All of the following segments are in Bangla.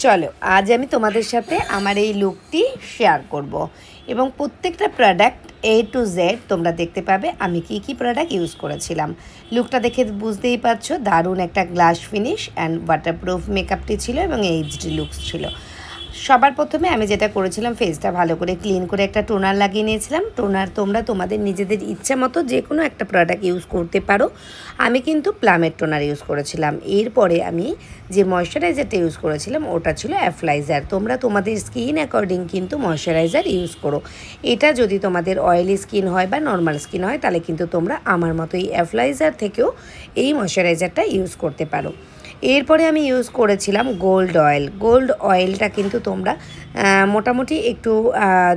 চলো আজ আমি তোমাদের সাথে আমার এই লুকটি শেয়ার করব এবং প্রত্যেকটা প্রোডাক্ট A to Z তোমরা দেখতে পাবে আমি কি প্রোডাক্ট ইউজ করেছিলাম। লুকটা দেখে বুঝতেই পারছো দারুণ একটা গ্লাস ফিনিশ অ্যান্ড ওয়াটারপ্রুফ মেকআপটি ছিল এবং এইচডি লুকস ছিল। সবার প্রথমে আমি যেটা করেছিলাম ফেসটা ভালো করে ক্লিন করে একটা টোনার লাগিয়ে নিয়েছিলাম। টোনার তোমরা তোমাদের নিজেদের ইচ্ছা মতো যে কোনো একটা প্রোডাক্ট ইউজ করতে পারো। আমি কিন্তু প্লামের টোনার ইউজ করেছিলাম। এরপরে আমি যে ময়শ্চারাইজারটা ইউজ করেছিলাম ওটা ছিল অ্যাপ্লাইজার। তোমরা তোমাদের স্কিন অ্যাকর্ডিং কিন্তু ময়শ্চারাইজার ইউজ করো। এটা যদি তোমাদের অয়েলি স্কিন হয় বা নর্মাল স্কিন হয় তাহলে কিন্তু তোমরা আমার মতো এই অ্যাপ্লাইজার থেকেও এই ময়শ্চারাইজারটা ইউজ করতে পারো। এরপরে আমি ইউজ করেছিলাম গোল্ড অয়েল। গোল্ড অয়েলটা কিন্তু তোমরা মোটামুটি একটু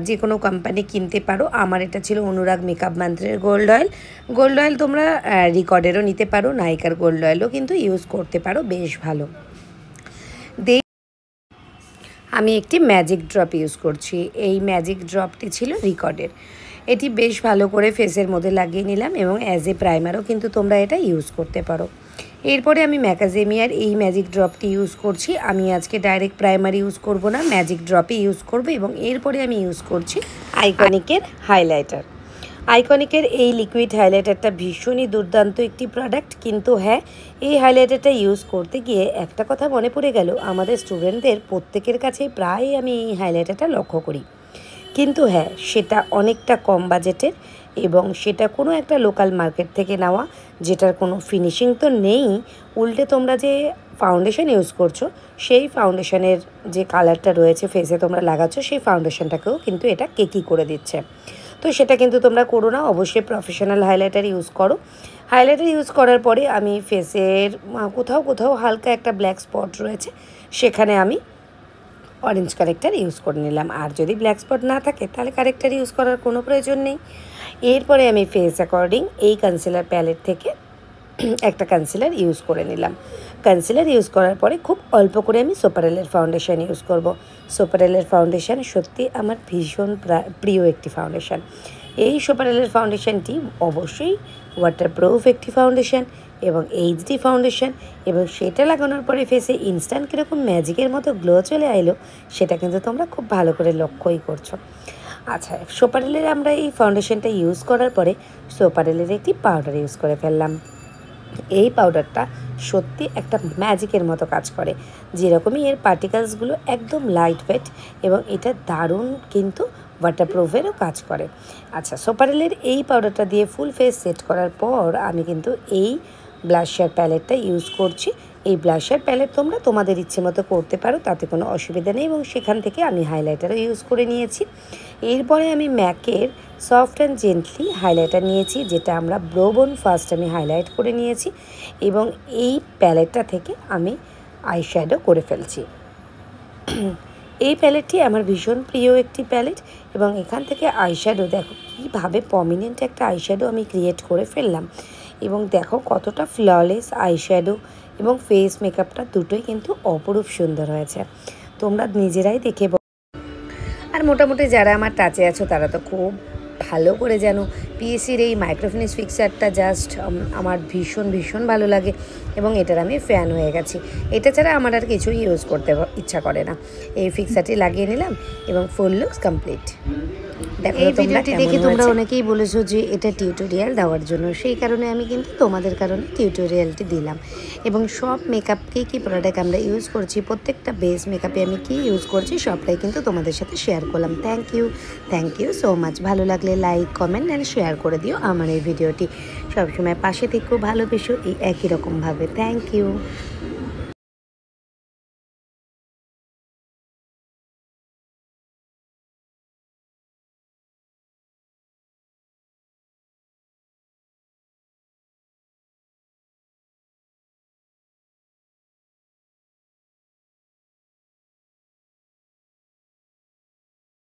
যে কোনো কোম্পানি কিনতে পারো। আমার এটা ছিল অনুরাগ মেকআপ মান্ত্রের গোল্ড অয়েল। গোল্ড অয়েল তোমরা রিকর্ডেরও নিতে পারো, নাইকার গোল্ড অয়েলও কিন্তু ইউজ করতে পারো, বেশ ভালো। আমি একটি ম্যাজিক ড্রপ ইউজ করছি। এই ম্যাজিক ড্রপটি ছিল রিকর্ডের। এটি বেশ ভালো করে ফেসের মধ্যে লাগিয়ে নিলাম এবং অ্যাজ এ প্রাইমারও কিন্তু তোমরা এটা ইউজ করতে পারো। এরপরে আমি ম্যাকাজেমিয়ার এই ম্যাজিক ড্রপটি ইউজ করছি। আমি আজকে ডাইরেক্ট প্রাইমার ইউজ করব না, ম্যাজিক ড্রপই ইউজ করব এবং এরপরে আমি ইউজ করছি আইকনিকের হাইলাইটার। আইকনিকের এই লিকুইড হাইলাইটারটা ভীষণই দুর্দান্ত একটি প্রোডাক্ট, কিন্তু হ্যাঁ এই হাইলাইটারটা ইউজ করতে গিয়ে একটা কথা মনে পড়ে গেল, আমাদের স্টুডেন্টদের প্রত্যেকের কাছে প্রায় আমি এই হাইলাইটারটা লক্ষ্য করি, কিন্তু হ্যাঁ সেটা অনেকটা কম বাজেটের এবং সেটা কোনো একটা লোকাল মার্কেট থেকে নেওয়া, যেটার কোনো ফিনিশিং তো নেই। উল্টে তোমরা যে ফাউন্ডেশন ইউজ করছো সেই ফাউন্ডেশনের যে কালারটা রয়েছে ফেসে তোমরা লাগাচ্ছ সেই ফাউন্ডেশনটাকেও কিন্তু এটা কেকি করে দিচ্ছে। তো সেটা কিন্তু তোমরা করো না, অবশ্যই প্রফেশনাল হাইলাইটার ইউজ করো। হাইলাইটার ইউজ করার পরে আমি ফেসের কোথাও হালকা একটা ব্ল্যাক স্পট রয়েছে, সেখানে আমি অরেঞ্জ কারেক্টার ইউজ করে নিলাম। আর যদি ব্ল্যাক স্পট না থাকে তাহলে কারেক্টার ইউজ করার কোনো প্রয়োজন নেই। এরপরে আমি ফেস অ্যাকর্ডিং এই কনসিলার প্যালেট থেকে একটা কনসিলার ইউজ করে নিলাম। কনসিলার ইউজ করার পরে খুব অল্প করে আমি সোপারেলের ফাউন্ডেশন ইউজ করব। সোপারেলের ফাউন্ডেশন সত্যি আমার ভীষণ প্রিয় একটি ফাউন্ডেশন। এই সোপারেলের ফাউন্ডেশনটি অবশ্যই ওয়াটারপ্রুফ একটি ফাউন্ডেশন এবং এইচডি ফাউন্ডেশন, এবং সেটা লাগানোর পরে ফেসে ইনস্ট্যান্ট কীরকম ম্যাজিকের মতো গ্লো চলে এলো সেটা কিন্তু তোমরা খুব ভালো করে লক্ষ্যই করছো। আচ্ছা, সোপারেলের আমরা এই ফাউন্ডেশনটা ইউজ করার পরে সোপারেলের একটি পাউডার ইউজ করে ফেললাম। এই পাউডারটা সত্যি একটা ম্যাজিকের মতো কাজ করে, যেরকমই এর পার্টিকেলসগুলো একদম লাইট ওয়েট এবং এটা দারুণ কিন্তু ওয়াটারপ্রুফেরও কাজ করে। আচ্ছা, সোপারেলের এই পাউডারটা দিয়ে ফুল ফেস সেট করার পর আমি কিন্তু এই ব্লাশার প্যালেটটা ইউজ করছি। এই ব্লাশার প্যালেট তোমরা তোমাদের ইচ্ছে মতো করতে পারো, তাতে কোনো অসুবিধা নেই, এবং সেখান থেকে আমি হাইলাইটারও ইউজ করে নিয়েছি। এরপরে আমি ম্যাকের সফট অ্যান্ড জেন্টলি হাইলাইটার নিয়েছি, যেটা আমরা ব্রোবোন ফার্স্ট আমি হাইলাইট করে নিয়েছি এবং এই প্যালেটটা থেকে আমি আইশ্যাডো করে ফেলছি। এই প্যালেটটি আমার ভীষণ প্রিয় একটি প্যালেট এবং এখান থেকে আইশ্যাডো দেখো কীভাবে প্রমিনেন্ট একটা আইশ্যাডো আমি ক্রিয়েট করে ফেললাম, এবং দেখো কতটা ফ্ললেস আইশ্যাডো এবং ফেস মেকআপটা দুটোই কিন্তু অপরূপ সুন্দর হয়েছে। তোমরা নিজেরাই দেখে আর মোটামুটি যারা আমার টাচে আছো তারা তো খুব ভালো করে জানো পিএসসির এই মাইক্রোফিনিশ ফিক্সারটা জাস্ট আমার ভীষণ ভালো লাগে এবং এটার আমি ফ্যান হয়ে গেছি। এটা ছাড়া আমার আর কিছুই ইউজ করতে ইচ্ছা করে না। এই ফিক্সারটি লাগিয়ে নিলাম এবং ফুল লুকস কমপ্লিট। দেখো এই ভিডিওটি দেখে তোমরা অনেকেই বলেছো যে এটা টিউটোরিয়াল দেওয়ার জন্য, সেই কারণে আমি কিন্তু তোমাদের কারণে টিউটোরিয়ালটি দিলাম। এবং সব মেকআপকে কী প্রোডাক্ট আমরা ইউজ করছি, প্রত্যেকটা বেস মেকআপে আমি কী ইউজ করছি সবটাই কিন্তু তোমাদের সাথে শেয়ার করলাম। Thank you so much. ভালো লাগলে লাইক, কমেন্ট অ্যান্ড শেয়ার করে দিও আমার এই ভিডিওটি। সবসময় পাশে থেকেও ভালোবেসো এই একই রকমভাবে। Thank you.